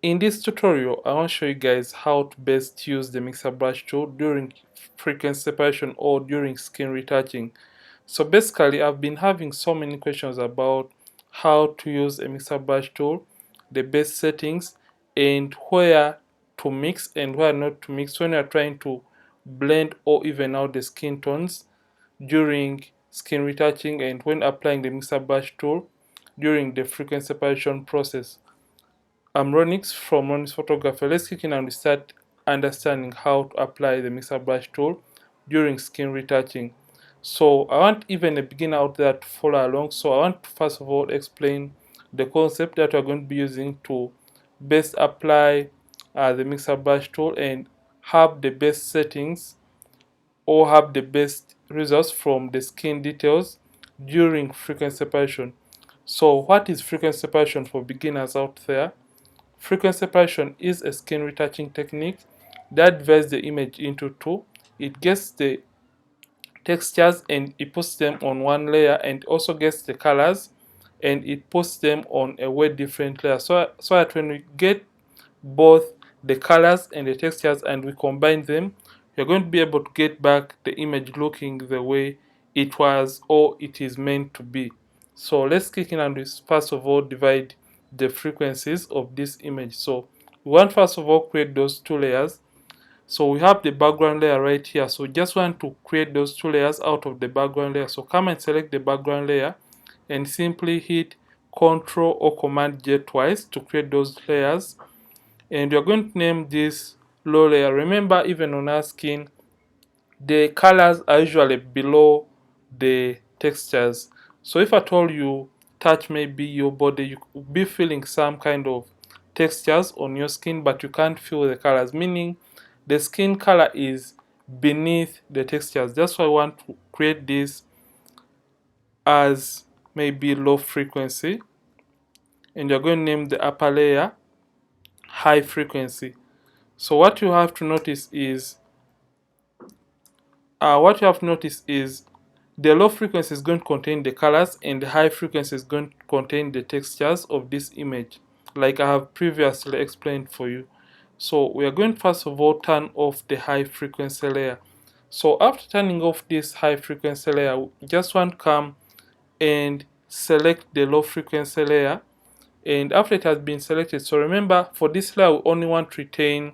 In this tutorial, I want to show you guys how to best use the mixer brush tool during frequency separation or during skin retouching. So basically, I've been having so many questions about how to use a mixer brush tool, the best settings, and where to mix and where not to mix when you're trying to blend or even out the skin tones during skin retouching and when applying the mixer brush tool during the frequency separation process. I'm Ronix from Ronix Photography. Let's kick in and we start understanding how to apply the mixer brush tool during skin retouching. So I want even a beginner out there to follow along. So I want to first of all explain the concept that we're going to be using to best apply the mixer brush tool and have the best settings or have the best results from the skin details during frequency separation. So what is frequency separation for beginners out there? Frequency separation is a skin retouching technique that divides the image into two. It gets the textures and it puts them on one layer, and also gets the colors and it puts them on a way different layer. So that when we get both the colors and the textures and we combine them, you're going to be able to get back the image looking the way it was or it is meant to be. So let's kick in and we first of all divide the frequencies of this image. So we want first of all create those two layers. So we have the background layer right here. So just want to create those two layers out of the background layer. So come and select the background layer and simply hit Ctrl or Command J twice to create those layers. And you're going to name this low layer. Remember, even on our skin, the colors are usually below the textures. So if at all you touch maybe your body, you could be feeling some kind of textures on your skin, but you can't feel the colors, meaning the skin color is beneath the textures. That's why I want to create this as maybe low frequency, and you're going to name the upper layer high frequency. So what you have to notice is the low frequency is going to contain the colors and the high frequency is going to contain the textures of this image, like I have previously explained for you. So we are going to first of all turn off the high frequency layer. So after turning off this high frequency layer, we just want to come and select the low frequency layer. And after it has been selected, so remember, for this layer we only want to retain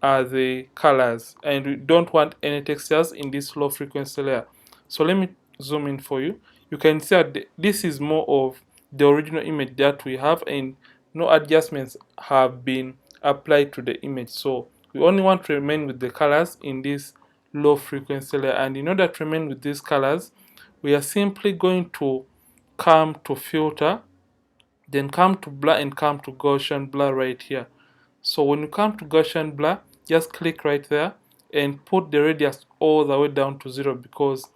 the colors and we don't want any textures in this low frequency layer. So let me zoom in for you. You can see that this is more of the original image that we have, and no adjustments have been applied to the image. So we only want to remain with the colors in this low frequency layer, and in order to remain with these colors, we are simply going to come to filter, then come to blur and come to Gaussian blur right here. So when you come to Gaussian blur, just click right there and put the radius all the way down to 0, because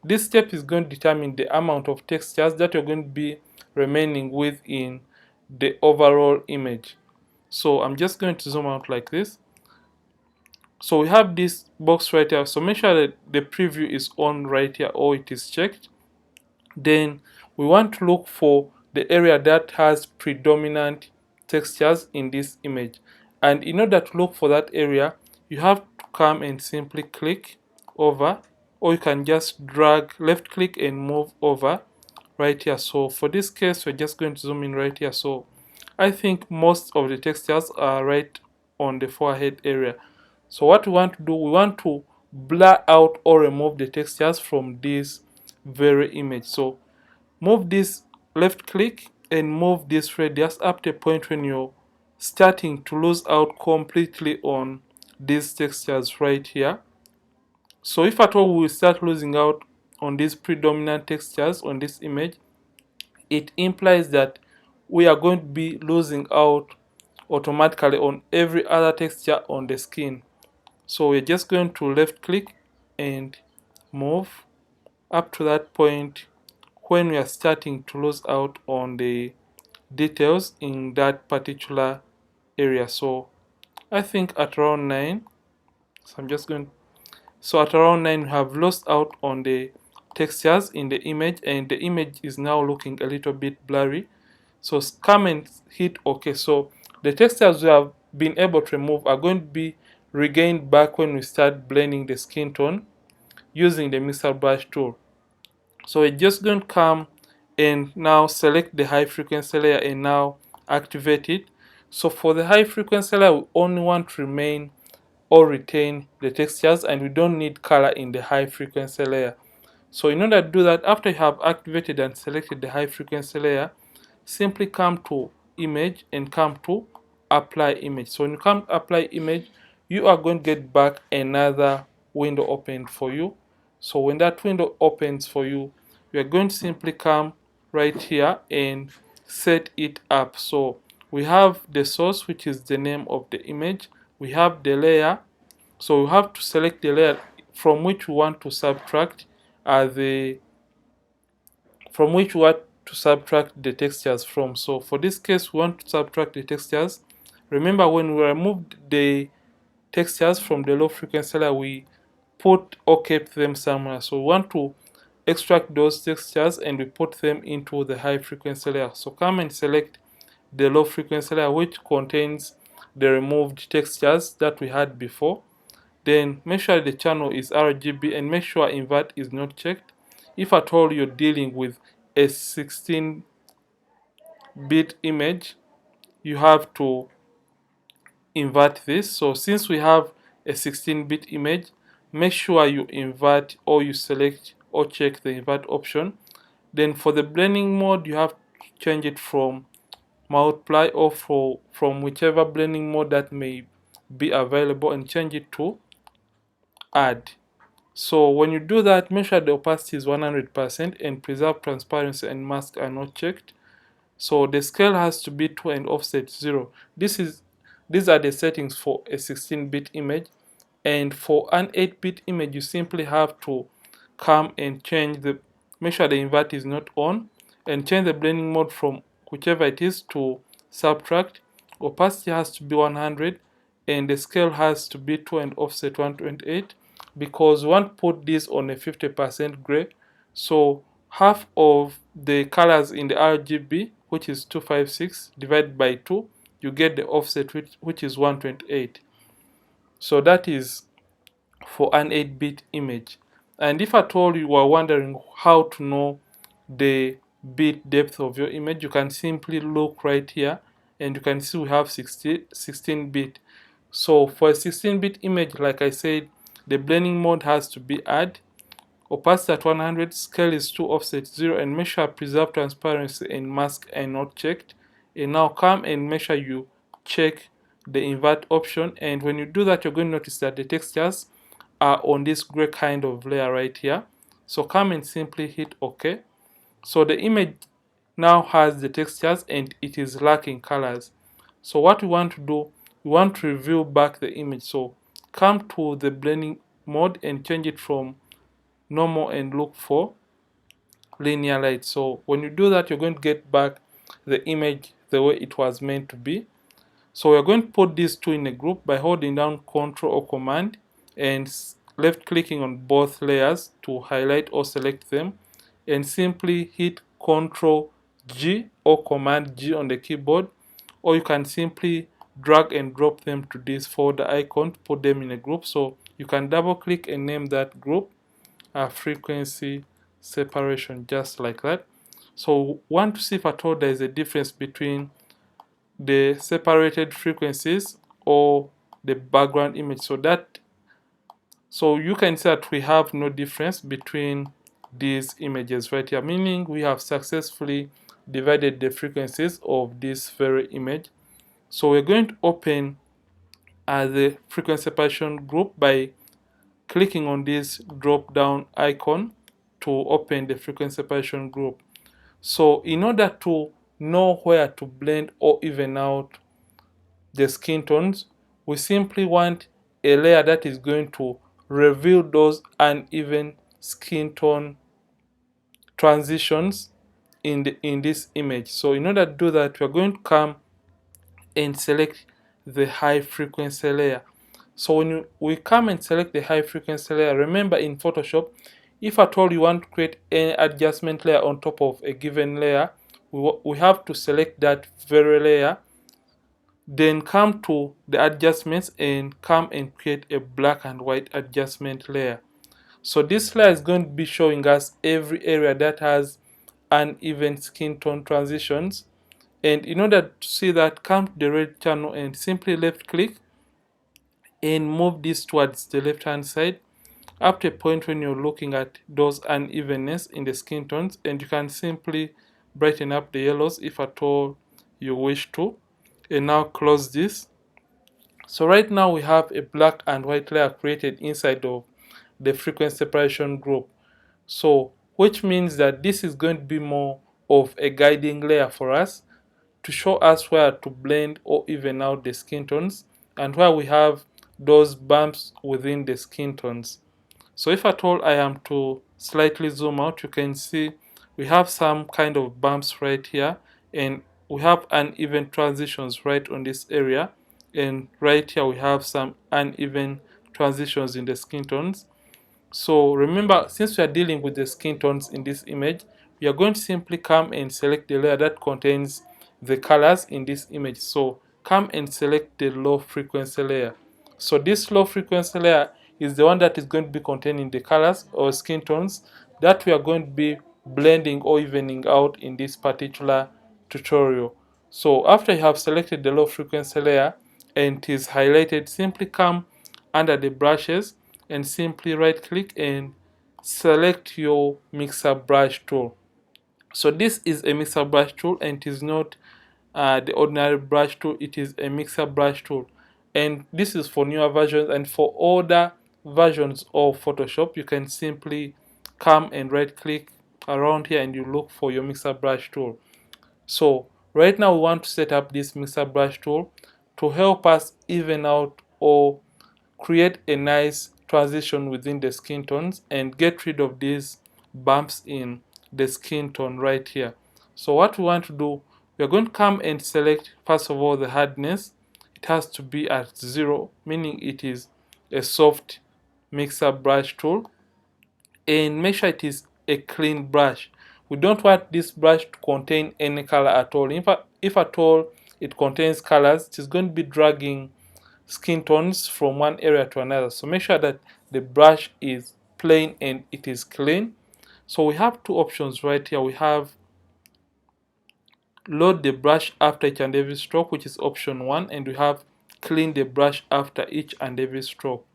this step is going to determine the amount of textures that you're going to be remaining with in the overall image. So I'm just going to zoom out like this. So we have this box right here. So make sure that the preview is on right here or it is checked. Then we want to look for the area that has predominant textures in this image. And in order to look for that area, you have to come and simply click over, or you can just drag left click and move over right here. So for this case, we're just going to zoom in right here. So I think most of the textures are right on the forehead area. So what we want to do, we want to blur out or remove the textures from this very image. So move this left click and move this radius up to a point when you're starting to lose out completely on these textures right here. So if at all we start losing out on these predominant textures on this image, it implies that we are going to be losing out automatically on every other texture on the skin. So we're just going to left click and move up to that point when we are starting to lose out on the details in that particular area. So I think at around 9, so at around 9 we have lost out on the textures in the image, and the image is now looking a little bit blurry. So come and hit OK. So The textures we have been able to remove are going to be regained back when we start blending the skin tone using the mixerbrush tool. So we're just going to come and now select the high frequency layer and now activate it. So for the high frequency layer, we only want to remain or retain the textures, and we don't need color in the high frequency layer. So in order to do that, after you have activated and selected the high frequency layer, simply come to image and come to apply image. So when you come to apply image, you are going to get back another window opened for you. So when that window opens for you, you are going to simply come right here and set it up. So we have the source, which is the name of the image. We have the layer. So we have to select the layer from which we want to subtract the the textures from. So for this case, we want to subtract the textures. Remember, when we removed the textures from the low frequency layer, we put or kept them somewhere. So we want to extract those textures and we put them into the high frequency layer. So come and select the low frequency layer, which contains the removed textures that we had before. Then make sure the channel is RGB and make sure invert is not checked. If at all you're dealing with a 16-bit image, you have to invert this. So since we have a 16-bit image, make sure you invert or you select or check the invert option. Then for the blending mode, you have to change it from multiply or from whichever blending mode that may be available and change it to add. So when you do that, make sure the opacity is 100% and preserve transparency and mask are not checked. So the scale has to be 2 and offset 0. These are the settings for a 16-bit image, and for an 8-bit image you simply have to come and make sure the invert is not on and change the blending mode from whichever it is to subtract. Opacity has to be 100 and the scale has to be 2 and offset 128, because we want to put this on a 50% gray. So half of the colors in the RGB, which is 256, divided by 2, you get the offset which is 128. So that is for an 8-bit image. And if at all you are wondering how to know the bit depth of your image, you can simply look right here and you can see we have 16-bit. So for a 16-bit image, like I said, the blending mode has to be add, opacity at 100, scale is 2, offset 0, and make sure preserve transparency and mask are not checked. And now come and make sure you check the invert option, and when you do that, you're going to notice that the textures are on this gray kind of layer right here. So come and simply hit OK. So the image now has the textures and it is lacking colors. So what we want to do, we want to review back the image. So come to the blending mode and change it from normal and look for linear light. So when you do that, you're going to get back the image the way it was meant to be. So we're going to put these two in a group by holding down Ctrl or Command and left clicking on both layers to highlight or select them, and simply hit Ctrl G or Command G on the keyboard, or you can simply drag and drop them to this folder icon to put them in a group. So you can double click and name that group frequency separation, just like that. So want to see if at all there is a difference between the separated frequencies or the background image. So you can see that we have no difference between these images right here, meaning we have successfully divided the frequencies of this very image. So we're going to open the frequency separation group by clicking on this drop down icon to open the frequency separation group. So in order to know where to blend or even out the skin tones, we simply want a layer that is going to reveal those uneven skin tone transitions in this image. So in order to do that, we're going to come and select the high frequency layer. So when we come and select the high frequency layer, remember in Photoshop, if at all you want to create any adjustment layer on top of a given layer, we have to select that very layer Then come to the adjustments and come and create a black and white adjustment layer. So this layer is going to be showing us every area that has uneven skin tone transitions. And in order to see that, come to the red channel and simply left click and move this towards the left hand side up to a point when you're looking at those unevenness in the skin tones, and you can simply brighten up the yellows if at all you wish to. And now close this. So right now we have a black and white layer created inside of the frequency separation group. So which means that this is going to be more of a guiding layer for us to show us where to blend or even out the skin tones and where we have those bumps within the skin tones. So if at all I am to slightly zoom out, you can see we have some kind of bumps right here, and we have uneven transitions right on this area, and right here we have some uneven transitions in the skin tones. So remember, since we are dealing with the skin tones in this image, we are going to simply come and select the layer that contains the colors in this image. So come and select the low frequency layer. So this low frequency layer is the one that is going to be containing the colors or skin tones that we are going to be blending or evening out in this particular tutorial. So after you have selected the low frequency layer and it is highlighted, simply come under the brushes and simply right click and select your mixer brush tool. So this is a mixer brush tool, and it is not the ordinary brush tool, it is a mixer brush tool, and this is for newer versions. And for older versions of Photoshop, you can simply come and right click around here and you look for your mixer brush tool. So right now we want to set up this mixer brush tool to help us even out or create a nice transition within the skin tones and get rid of these bumps in the skin tone right here. So what we want to do, we're going to come and select first of all the hardness. It has to be at 0, meaning it is a soft mixer brush tool, and make sure it is a clean brush. We don't want this brush to contain any color at all. If at all it contains colors, it is going to be dragging skin tones from one area to another. So make sure that the brush is plain and it is clean. So we have two options right here. We have load the brush after each and every stroke, which is option 1, and we have clean the brush after each and every stroke.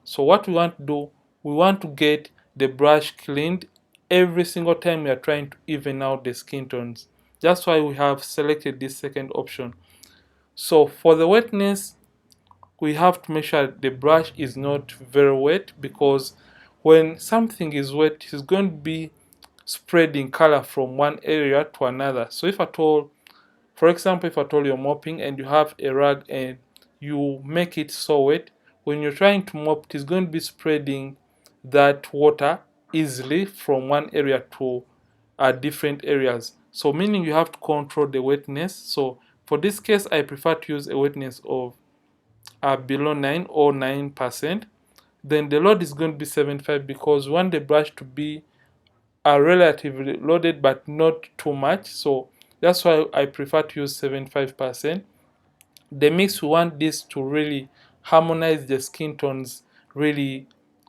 So what we want to do, we want to get the brush cleaned every single time we are trying to even out the skin tones. That's why we have selected this second option. So for the wetness, we have to make sure the brush is not very wet, because when something is wet, it's going to be spreading color from one area to another. So if at all, for example, if at all you're mopping and you have a rag and you make it so wet, when you're trying to mop, it is going to be spreading that water easily from one area to different areas. So meaning you have to control the wetness. So for this case, I prefer to use a wetness of below 9 or 9%. Then the load is going to be 75, because we want the brush to be relatively loaded but not too much. So that's why I prefer to use 75%. The mix, we want this to really harmonize the skin tones really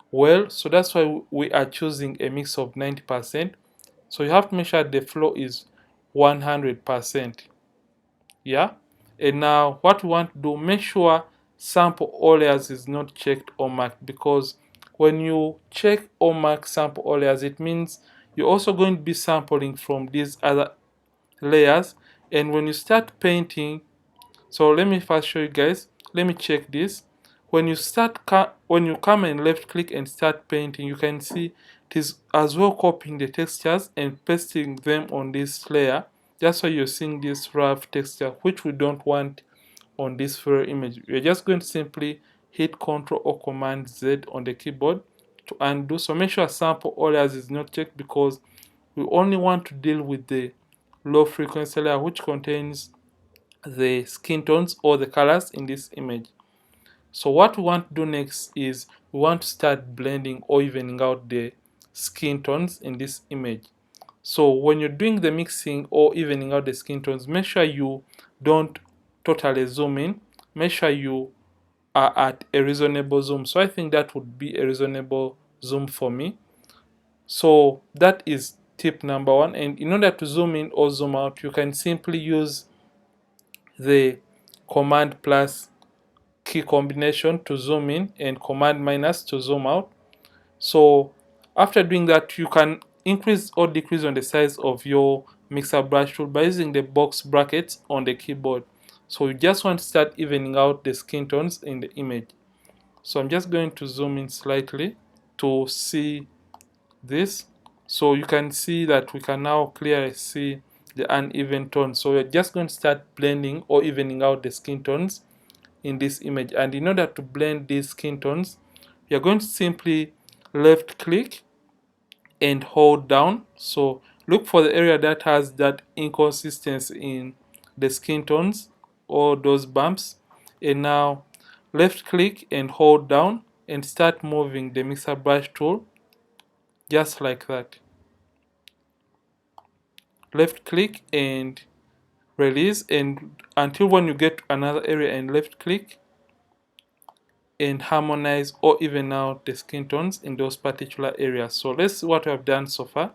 well. So that's why we are choosing a mix of 90%. So you have to make sure the flow is 100%. Yeah. And now what we want to do, make sure sample all layers is not checked or marked, because when you check or mark sample all layers, it means you're also going to be sampling from these other layers. And when you start painting, so let me first show you guys, let me check this. When you come and left click and start painting, you can see it is as well copying the textures and pasting them on this layer. That's why you're seeing this rough texture, which we don't want on this very image. We're just going to simply hit Ctrl or Command Z on the keyboard to undo. So make sure sample all layers is not checked, because we only want to deal with the low frequency layer, which contains the skin tones or the colors in this image. So what we want to do next is we want to start blending or evening out the skin tones in this image. So when you're doing the mixing or evening out the skin tones, make sure you don't totally zoom in, make sure you are at a reasonable zoom. So I think that would be a reasonable zoom for me. So that is tip number one. And in order to zoom in or zoom out, you can simply use the command plus key combination to zoom in and command minus to zoom out. So after doing that, you can increase or decrease on the size of your mixer brush tool by using the box brackets on the keyboard. So you just want to start evening out the skin tones in the image. So I'm just going to zoom in slightly to see this. So you can see that we can now clearly see the uneven tones. So we're just going to start blending or evening out the skin tones in this image. And in order to blend these skin tones, we are going to simply left click and hold down. So look for the area that has that inconsistency in the skin tones or those bumps, and now left click and hold down and start moving the mixer brush tool just like that. Left click and release, and until when you get to another area and left click and harmonize or even out the skin tones in those particular areas. So let's see what we have done so far.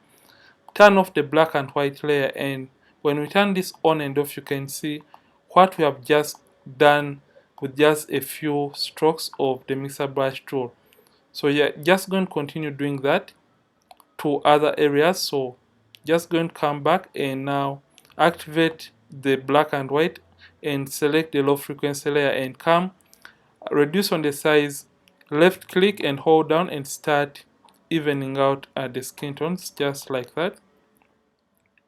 Turn off the black and white layer, and when we turn this on and off, you can see what we have just done with just a few strokes of the mixer brush tool. So you're just going to continue doing that to other areas. So just going to come back and now activate the black and white and select the low frequency layer and come reduce on the size, left click and hold down and start evening out the skin tones just like that,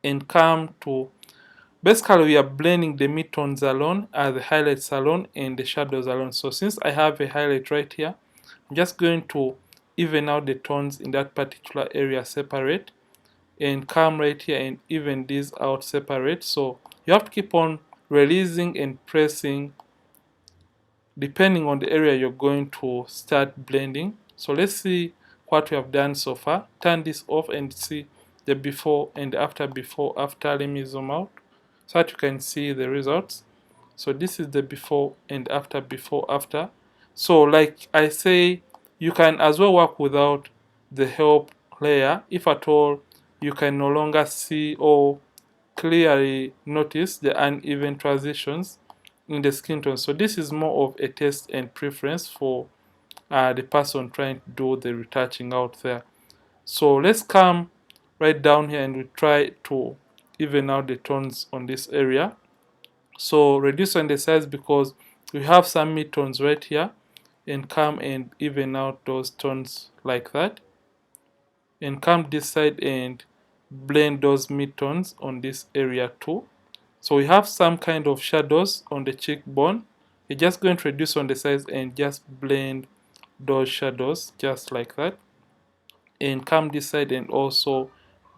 and come to basically we are blending the midtones alone, the highlights alone and the shadows alone. So since I have a highlight right here, I'm just going to even out the tones in that particular area separate and come right here and even these out separate. So you have to keep on releasing and pressing depending on the area you're going to start blending. So let's see what we have done so far. Turn this off and see the before and after. Let me zoom out so that you can see the results. So this is the before and after. So like I say, you can as well work without the help layer if at all you can no longer see or clearly notice the uneven transitions in the skin tone. So this is more of a taste and preference for the person trying to do the retouching out there. So let's come right down here and we try to even out the tones on this area. So reduce on the size because we have some mid-tones right here, and come and even out those tones like that, and come this side and blend those mid-tones on this area too. So we have some kind of shadows on the cheekbone. You're just going to reduce on the size and just blend those shadows just like that, and come this side and also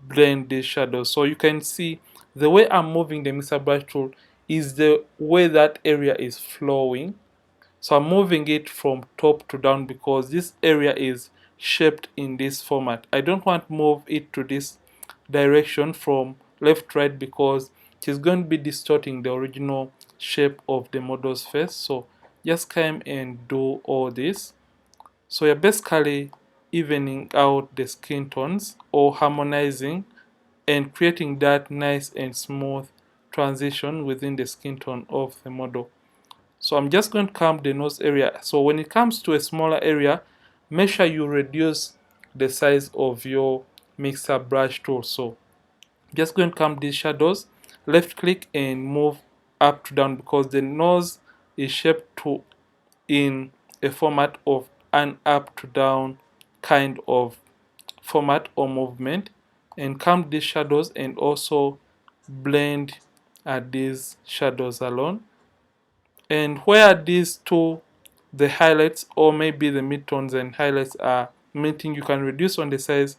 blend these shadows. So you can see the way I'm moving the mixer brush tool is the way that area is flowing. So I'm moving it from top to down because this area is shaped in this format. I don't want to move it to this direction from left to right because it is going to be distorting the original shape of the model's face. So just come and do all this. So you're basically evening out the skin tones or harmonizing and creating that nice and smooth transition within the skin tone of the model. So I'm just going to come the nose area. So when it comes to a smaller area, make sure you reduce the size of your mixer brush tool. So just going to come these shadows, left click and move up to down because the nose is shaped to in a format of an up to down kind of format or movement, and come these shadows and also blend these shadows alone. And where these two, the highlights or maybe the midtones and highlights are meeting, you can reduce on the size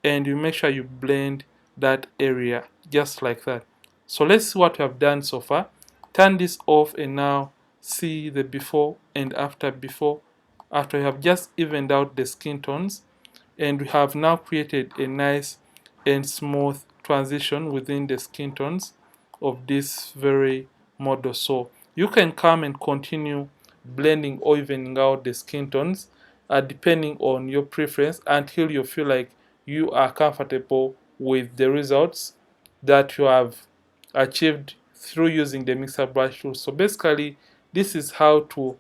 and you make sure you blend that area just like that. So let's see what we have done so far. Turn this off and now see the before and after. After we have just evened out the skin tones, and we have now created a nice and smooth transition within the skin tones of this very model. So You can come and continue blending or evening out the skin tones depending on your preference until you feel like you are comfortable with the results that you have achieved through using the mixer brush tool. So basically, this is how to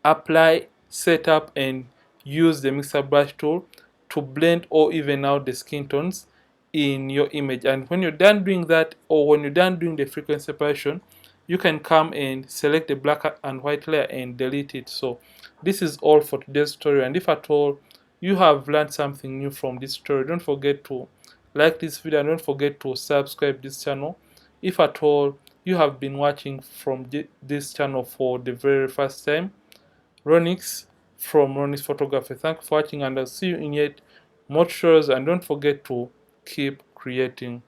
apply, set up, and use the mixer brush tool to blend or even out the skin tones in your image. And when you're done doing that, or when you're done doing the frequency separation, you can come and select the black and white layer and delete it. So this is all for today's tutorial, and if at all you have learned something new from this tutorial, don't forget to like this video and don't forget to subscribe this channel. If at all you have been watching from this channel for the very first time, Ronix from Ronix Photography. Thank you for watching, and I'll see you in yet more tutorials, and don't forget to keep creating.